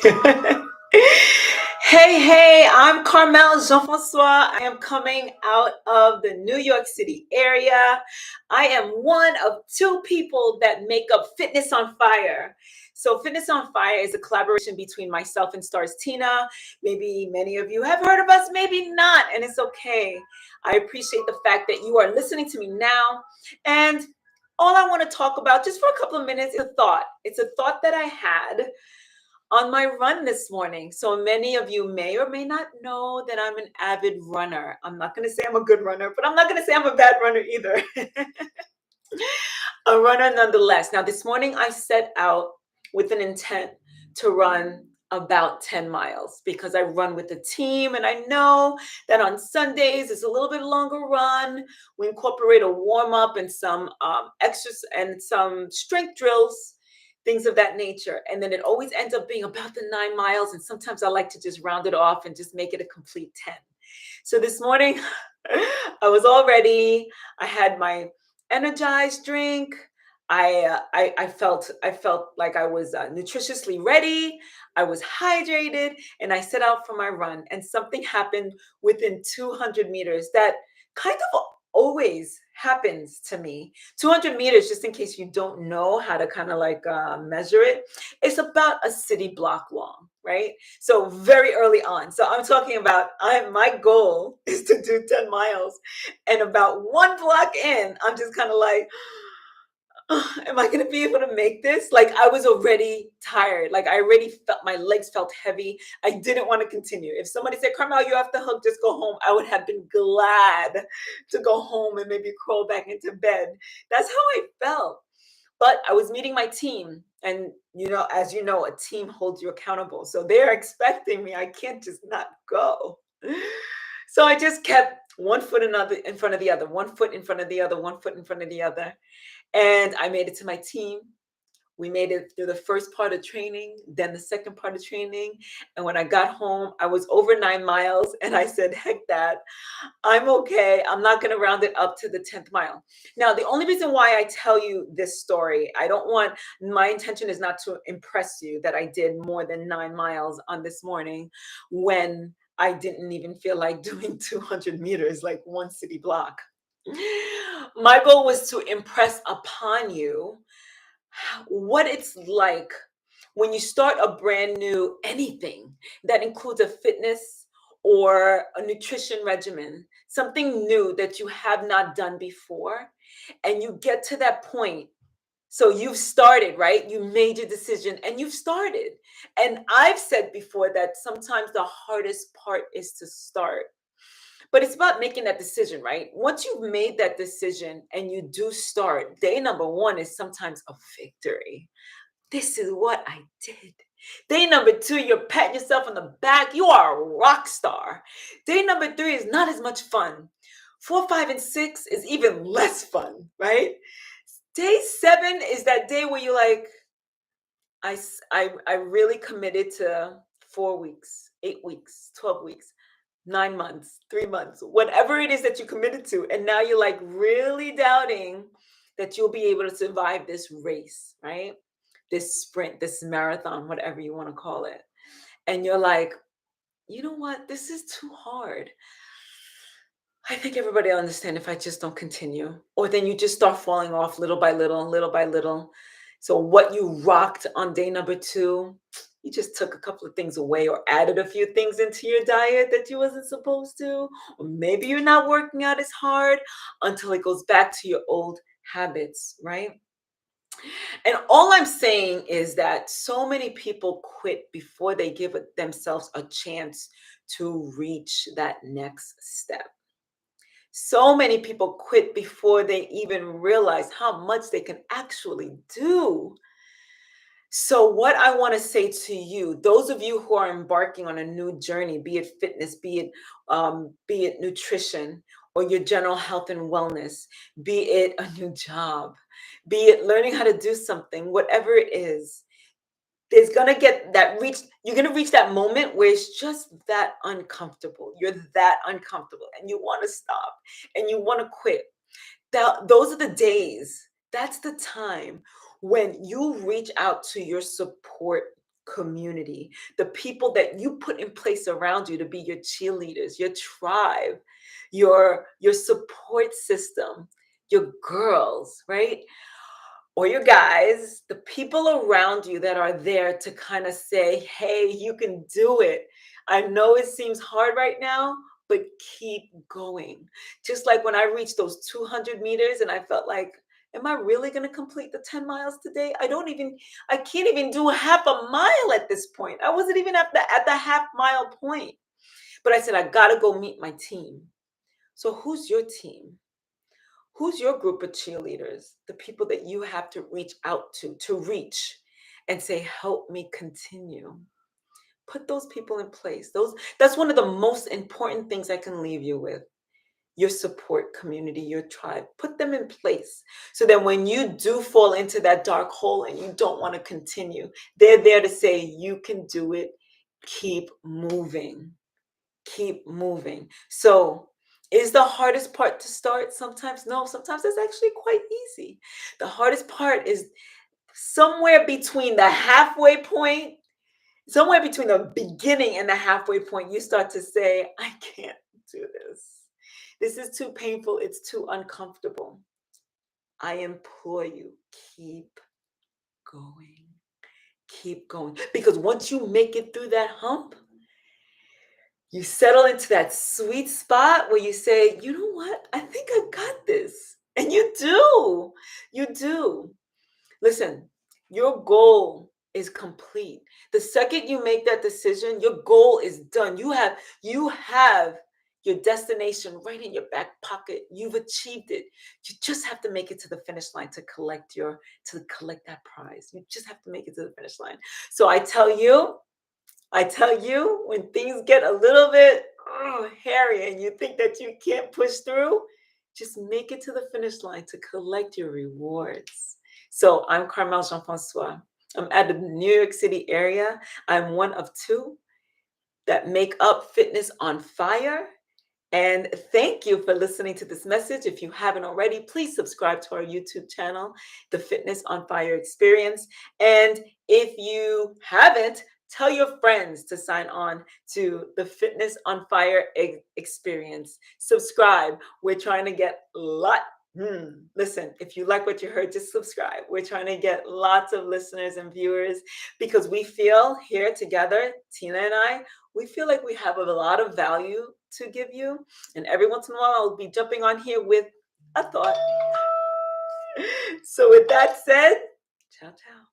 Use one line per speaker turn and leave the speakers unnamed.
Hey, hey, I'm Carmel Jean Francois. I am coming out of the New York City area. I am one of two people that make up Fitness on Fire. So, Fitness on Fire is a collaboration between myself and Stars Tina. Maybe many of you have heard of us, maybe not, and it's okay. I appreciate the fact that you are listening to me now. And all I want to talk about just for a couple of minutes is a thought. It's a thought that I had on my run this morning. So many of you may or may not know that I'm an avid runner. I'm not going to say I'm a good runner, but I'm not going to say I'm a bad runner either. A runner nonetheless. Now, this morning I set out with an intent to run about 10 miles because I run with a team, and I know that on Sundays it's a little bit longer run. We incorporate a warm up and some exercise and some strength drills, things of that nature. And then it always ends up being about the 9 miles. And sometimes I like to just round it off and just make it a complete 10. So this morning I was all ready. I had my energized drink. I felt like I was nutritiously ready. I was hydrated, and I set out for my run. And something happened within 200 meters that kind of always happens to me. 200 meters, just in case you don't know how to kind of like measure it, it's about a city block long, right? So very early on. So I'm talking about my goal is to do 10 miles, and about one block in, I'm just kind of like, am I going to be able to make this? Like I was already tired. Like I already felt my legs felt heavy. I didn't want to continue. If somebody said, Carmel, you have to hug, just go home, I would have been glad to go home and maybe crawl back into bed. That's how I felt. But I was meeting my team, and as you know, a team holds you accountable. So they're expecting me. I can't just not go. So I just kept one foot another in front of the other, one foot in front of the other, one foot in front of the other. And I made it to my team. We made it through the first part of training, then the second part of training. And when I got home, I was over 9 miles, and I said, heck that. I'm okay. I'm not going to round it up to the 10th mile. Now, the only reason why I tell you this story, my intention is not to impress you that I did more than 9 miles on this morning when I didn't even feel like doing 200 meters, like one city block. My goal was to impress upon you what it's like when you start a brand new anything that includes a fitness or a nutrition regimen, something new that you have not done before, and you get to that point. So you've started, right? You made your decision and you've started. And I've said before that sometimes the hardest part is to start. But it's about making that decision, right? Once you've made that decision and you do start, day number one is sometimes a victory. This is what I did. Day number two, you're patting yourself on the back. You are a rock star. Day number three is not as much fun. Four, five, and six is even less fun, right? Day seven is that day where you're like, I really committed to 4 weeks, 8 weeks, 12 weeks, 9 months, 3 months, whatever it is that you committed to. And now you're like really doubting that you'll be able to survive this race, right? This sprint, this marathon, whatever you want to call it. And you're like, you know what? This is too hard. I think everybody will understand if I just don't continue. Or then you just start falling off little by little, little by little. So what you rocked on day number two, you just took a couple of things away or added a few things into your diet that you wasn't supposed to. Or maybe you're not working out as hard until it goes back to your old habits, right? And all I'm saying is that so many people quit before they give themselves a chance to reach that next step. So many people quit before they even realize how much they can actually do. So, what I want to say to you, those of you who are embarking on a new journey, be it fitness, be it nutrition, or your general health and wellness, be it a new job, be it learning how to do something, whatever it is, there's gonna get that reach. You're gonna reach that moment where it's just that uncomfortable. You're that uncomfortable, and you want to stop, and you want to quit. Those are the days. That's the time when you reach out to your support community, the people that you put in place around you to be your cheerleaders, your tribe, your support system, your girls, right? Or your guys, the people around you that are there to kind of say, hey, you can do it. I know it seems hard right now, but keep going. Just like when I reached those 200 meters and I felt like, am I really going to complete the 10 miles today? I can't even do half a mile at this point. I wasn't even at the half mile point. But I said, I got to go meet my team. So who's your team? Who's your group of cheerleaders? The people that you have to reach out to reach and say, help me continue. Put those people in place. That's one of the most important things I can leave you with. Your support community, your tribe. Put them in place so that when you do fall into that dark hole and you don't want to continue, they're there to say, you can do it. Keep moving. Keep moving. So, is the hardest part to start? Sometimes no, sometimes it's actually quite easy. The hardest part is somewhere between the halfway point, somewhere between the beginning and the halfway point, you start to say, I can't do this. This is too painful. It's too uncomfortable. I implore you, keep going. Keep going. Because once you make it through that hump, you settle into that sweet spot where you say, you know what? I think I got this. And you do. You do. Listen, your goal is complete. The second you make that decision, your goal is done. You have your destination right in your back pocket. You've achieved it. You just have to make it to the finish line to collect that prize. You just have to make it to the finish line. So I tell you, when things get a little bit hairy and you think that you can't push through, just make it to the finish line to collect your rewards. So I'm Carmel Jean Francois. I'm at the New York City area. I'm one of two that make up Fitness on Fire. And thank you for listening to this message. If you haven't already, please subscribe to our YouTube channel, The Fitness on Fire Experience. And if you haven't, tell your friends to sign on to the Fitness on Fire Experience. Subscribe. We're trying to get listen, if you like what you heard, just subscribe. We're trying to get lots of listeners and viewers because we feel here together, Tina and I, we feel like we have a lot of value to give you. And every once in a while, I'll be jumping on here with a thought. So, with that said, ciao, ciao.